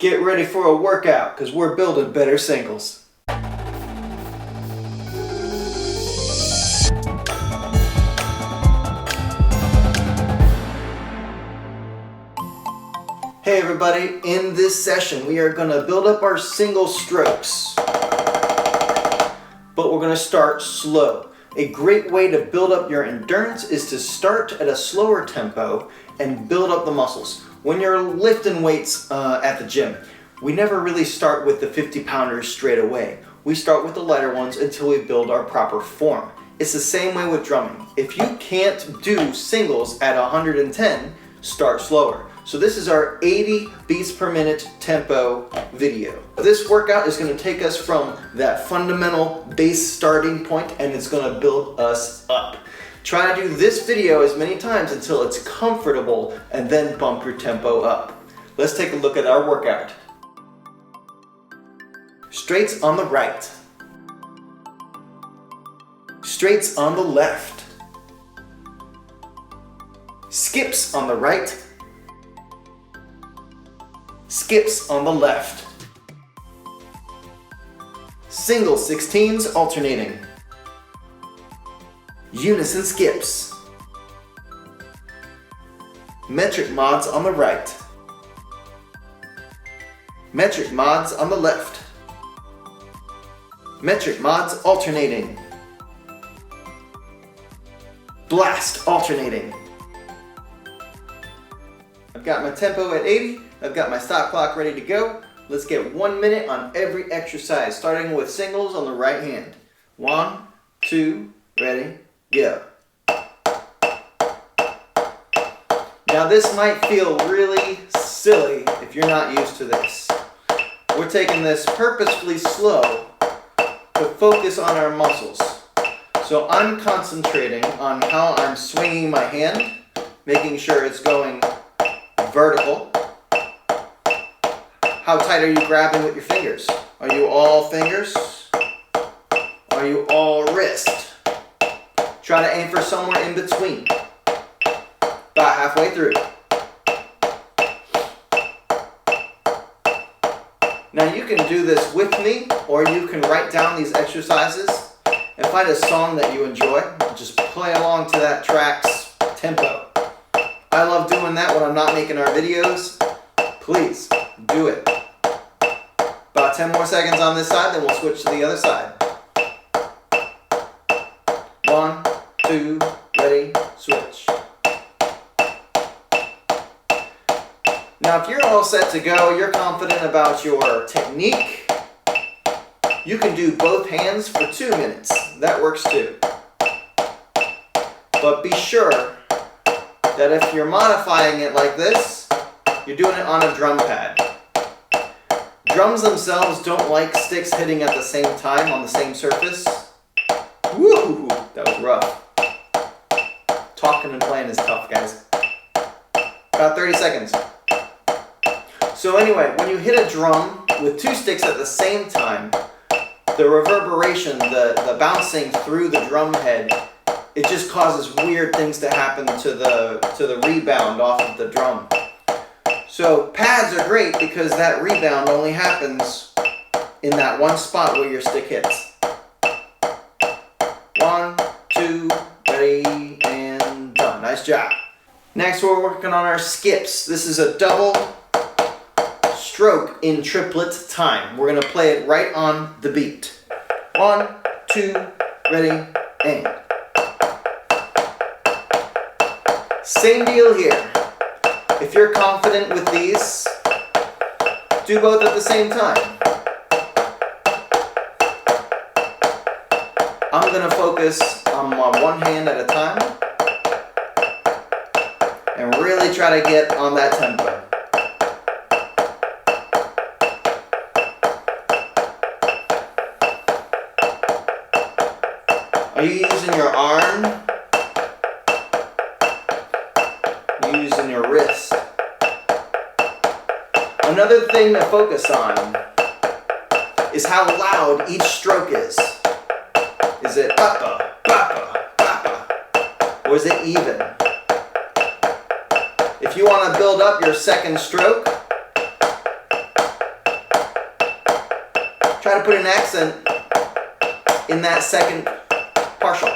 Get ready for a workout, because we're building better singles. Hey everybody, in this session we are going to build up our single strokes, but we're going to start slow. A great way to build up your endurance is to start at a slower tempo and build up the muscles. When you're lifting weights at the gym, we never really start with the 50-pounders straight away. We start with the lighter ones until we build our proper form. It's the same way with drumming. If you can't do singles at 110, start slower. So this is our 80 beats per minute tempo video. This workout is going to take us from that fundamental base starting point and it's going to build us up. Try to do this video as many times until it's comfortable and then bump your tempo up. Let's take a look at our workout. Straights on the right. Straights on the left. Skips on the right. Skips on the left. Single 16s alternating. Unison skips. Metric mods on the right. Metric mods on the left. Metric mods alternating. Blast alternating. I've got my tempo at 80. I've got my stop clock ready to go. Let's get 1 minute on every exercise, starting with singles on the right hand. 1, 2, ready, go. Now this might feel really silly if you're not used to this. We're taking this purposefully slow to focus on our muscles. So I'm concentrating on how I'm swinging my hand, making sure it's going vertical. How tight are you grabbing with your fingers? Are you all fingers? Are you all wrist? Try to aim for somewhere in between. About halfway through. Now you can do this with me, or you can write down these exercises and find a song that you enjoy. Just play along to that track's tempo. I love doing that when I'm not making our videos. Please do it. About 10 more seconds on this side, then we'll switch to the other side. 1, 2, ready, switch. Now if you're all set to go, you're confident about your technique, you can do both hands for 2 minutes. That works too. But be sure that if you're modifying it like this, you're doing it on a drum pad. Drums themselves don't like sticks hitting at the same time on the same surface. Woo! That was rough. Talking and playing is tough, guys. About 30 seconds. So anyway, when you hit a drum with 2 sticks at the same time, the reverberation, the bouncing through the drum head, it just causes weird things to happen to the rebound off of the drum. So pads are great because that rebound only happens in that one spot where your stick hits. 1, 2, ready, and done. Nice job. Next we're working on our skips. This is a double stroke in triplet time. We're going to play it right on the beat. 1, 2, ready, and. Same deal here. If you're confident with these, do both at the same time. I'm going to focus on my one hand at a time and really try to get on that tempo. Are you using your arm? Are you using your wrist? Another thing to focus on is how loud each stroke is. Is it papa, papa, papa, or is it even? If you want to build up your second stroke, Try to put an accent in that second partial.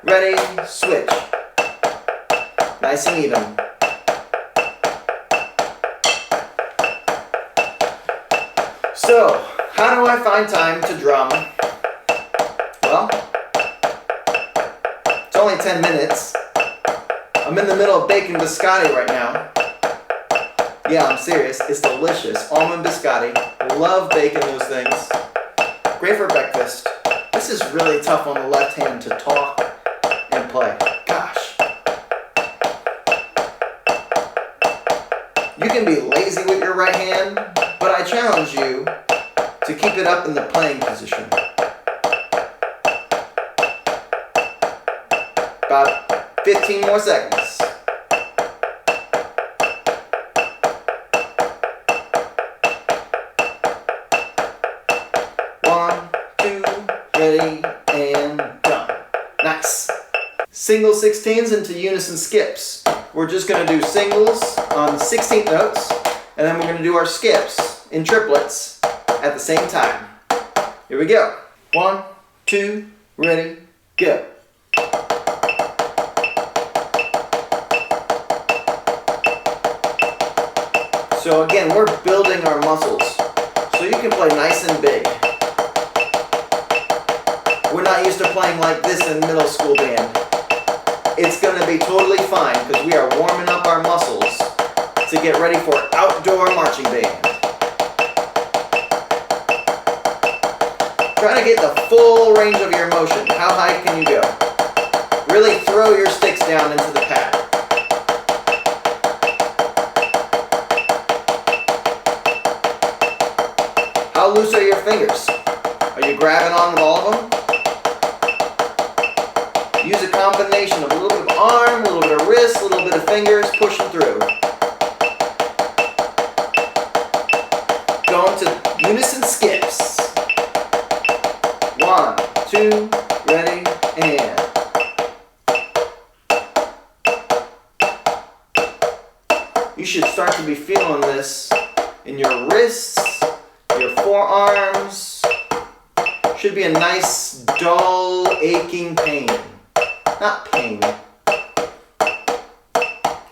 Ready, switch. Nice and even. So, how do I find time to drum? Well, it's only 10 minutes. I'm in the middle of baking biscotti right now. Yeah, I'm serious. It's delicious. Almond biscotti. Love baking those things. Great for breakfast. This is really tough on the left hand to talk and play. Gosh. You can be lazy with your right hand, but I challenge you to keep it up in the playing position. About 15 more seconds. One, two, ready, and done. Nice. Single 16s into unison skips. We're just going to do singles on 16th notes, and then we're going to do our skips in triplets at the same time. Here we go. 1, 2, ready, go. So again, we're building our muscles so you can play nice and big. We're not used to playing like this in middle school band. It's going to be totally fine because we are warming up our muscles to get ready for outdoor marching band. Try to get the full range of your motion. How high can you go? Really throw your sticks down into the pad. How loose are your fingers? Are you grabbing on with all of them? Use a combination of a little bit of arm, a little bit of wrist, a little bit of fingers, pushing through. Going to unison skips. 1, 2, ready, and. You should start to be feeling this in your wrists, your forearms. Should be a nice, dull, aching pain. Not pain.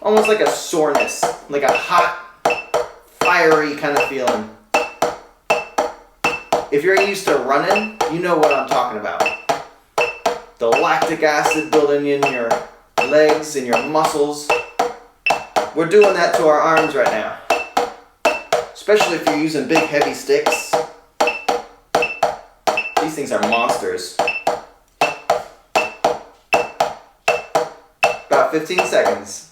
Almost like a soreness, like a hot, fiery kind of feeling. If you're used to running, you know what I'm talking about. The lactic acid building in your legs and your muscles. We're doing that to our arms right now. Especially if you're using big heavy sticks. These things are monsters. About 15 seconds.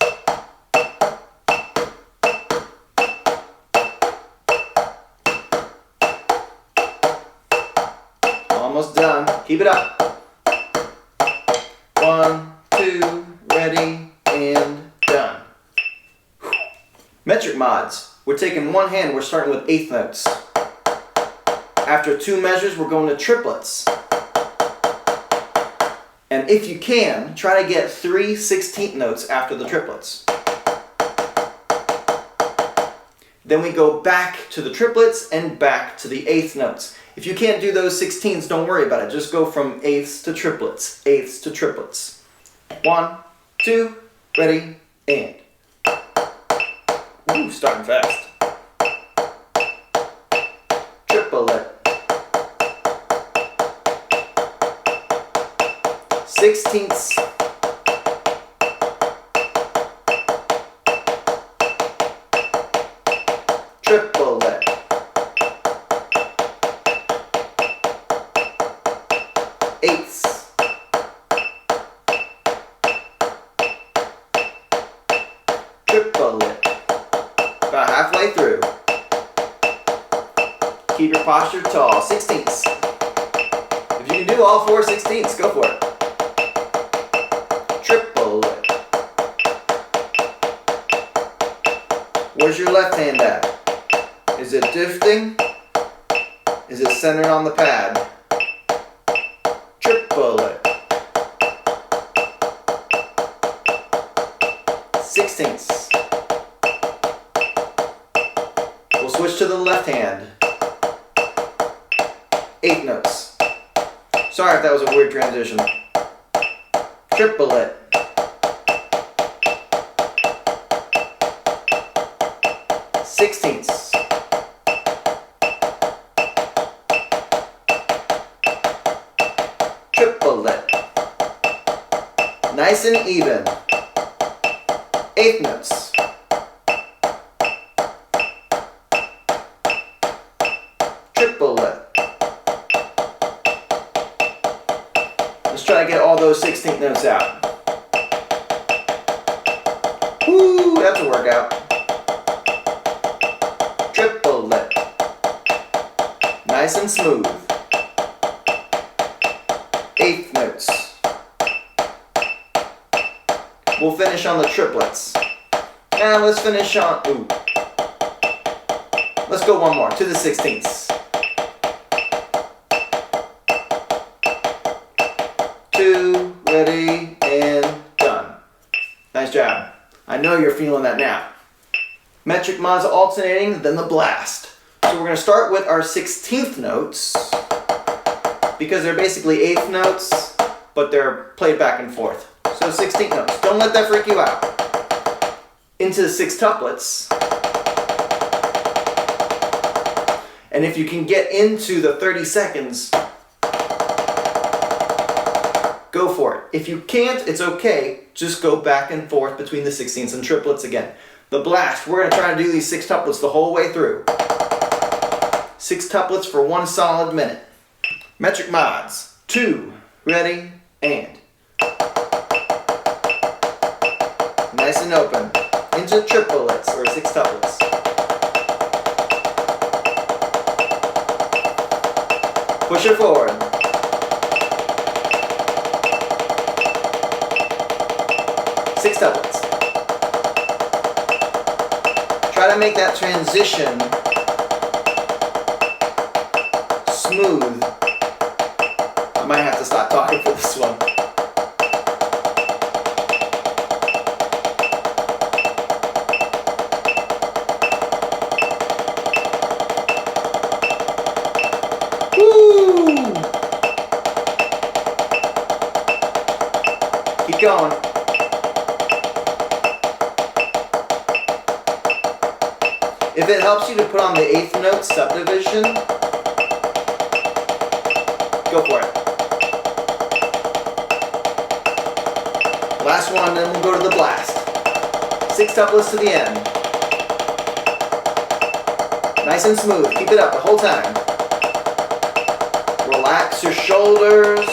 Almost done. Keep it up. 1, 2, ready, and done. Metric mods. We're taking one hand, we're starting with eighth notes. After 2 measures, we're going to triplets. And if you can, try to get 3 16th notes after the triplets. Then we go back to the triplets and back to the eighth notes. If you can't do those 16s, don't worry about it. Just go from eighths to triplets, eighths to triplets. 1, 2, ready, and. Ooh, starting fast. Triplet. 16ths. Triplet. Eighths. Triplet. About halfway through. Keep your posture tall. 16ths. If you can do all 4 16ths, go for it. Triplet. Where's your left hand at? Is it drifting? Is it centered on the pad? Triplet. 16ths. We'll Switch to the left hand. Eighth notes. Sorry if that was a weird transition. Triplet. Sixteenths. Triplet. Nice and even. Eighth notes. Triplet. Let's try to get all those 16th notes out. Woo, that's a workout. Triplet. Nice and smooth. Eighth notes. We'll finish on the triplets. Now let's finish on, ooh. Let's go one more, to the 16ths. 2, ready, and done. Nice job. I know you're feeling that now. Metric mods alternating, then the blast. So we're going to start with our 16th notes, because they're basically 8th notes, but they're played back and forth. So 16th notes. Don't let that freak you out. Into the sextuplets. And if you can get into the 30 seconds, go for it. If you can't, it's okay. Just go back and forth between the 16ths and triplets again. The blast, we're going to try to do these sextuplets the whole way through. Sextuplets for 1 solid minute. Metric mods. 2, ready, and. Nice and open. Into triplets or sextuplets. Push it forward. Sextuplets. Try to make that transition smooth. I might have to stop talking for this one. Woo! Keep going. If it helps you to put on the 8th note subdivision, go for it. Last one, then we'll go to the blast. Sextuplets to the end. Nice and smooth. Keep it up the whole time. Relax your shoulders.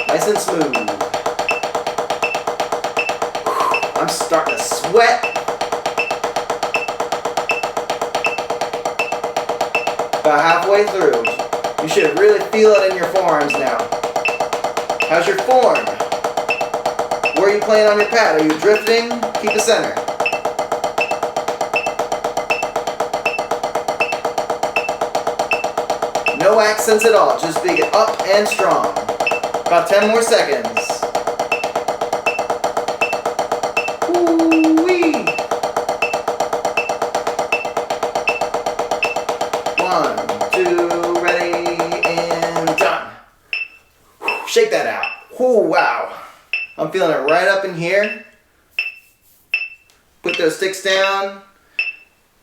Nice and smooth. I'm starting to sweat. About halfway through. You should really feel it in your forearms now. How's your form? Where are you playing on your pad? Are you drifting? Keep it center. No accents at all, just big up and strong. About 10 more seconds. Woo-wee. 1, 2, ready, and done. Shake that out. Whoo, wow. I'm feeling it right up in here. Put those sticks down.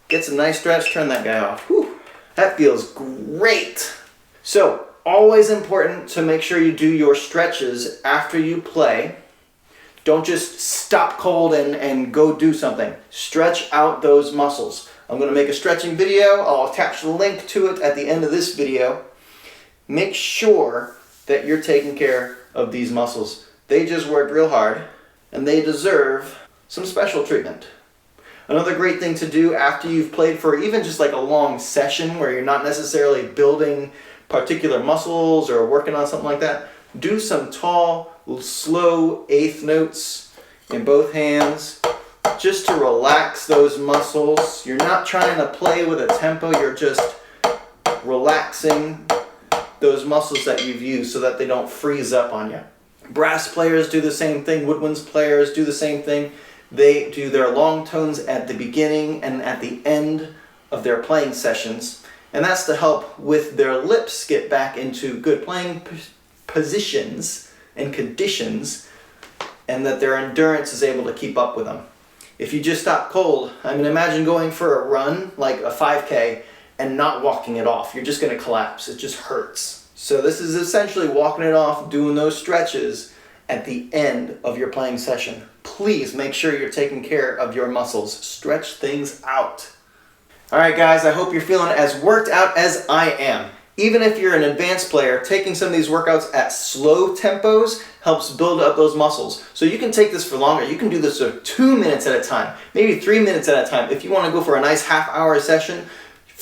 Get some nice stretch, turn that guy off. Whew. That feels great. So, always important to make sure you do your stretches after you play. Don't just stop cold and go do something. Stretch out those muscles. I'm going to make a stretching video. I'll attach the link to it at the end of this video. Make sure that you're taking care of these muscles. They just worked real hard and they deserve some special treatment. Another great thing to do after you've played for even just like a long session where you're not necessarily building particular muscles or working on something like that, do some tall, slow 8th notes in both hands just to relax those muscles. You're not trying to play with a tempo, you're just relaxing those muscles that you've used so that they don't freeze up on you. Brass players do the same thing, woodwinds players do the same thing. They do their long tones at the beginning and at the end of their playing sessions, and that's to help with their lips get back into good playing positions and conditions, and that their endurance is able to keep up with them. If you just stop cold, I mean, imagine going for a run, like a 5K, and not walking it off. You're just going to collapse. It just hurts. So this is essentially walking it off, doing those stretches at the end of your playing session. Please make sure you're taking care of your muscles. Stretch things out. All right, guys, I hope you're feeling as worked out as I am. Even if you're an advanced player, taking some of these workouts at slow tempos helps build up those muscles. So you can take this for longer. You can do this for 2 minutes at a time, maybe 3 minutes at a time. If you want to go for a nice half-hour session,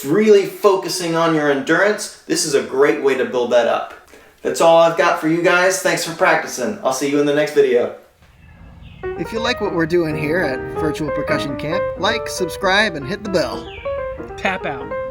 really focusing on your endurance, this is a great way to build that up. That's all I've got for you guys. Thanks for practicing. I'll see you in the next video. If you like what we're doing here at Virtual Percussion Camp, like, subscribe, and hit the bell. Tap out.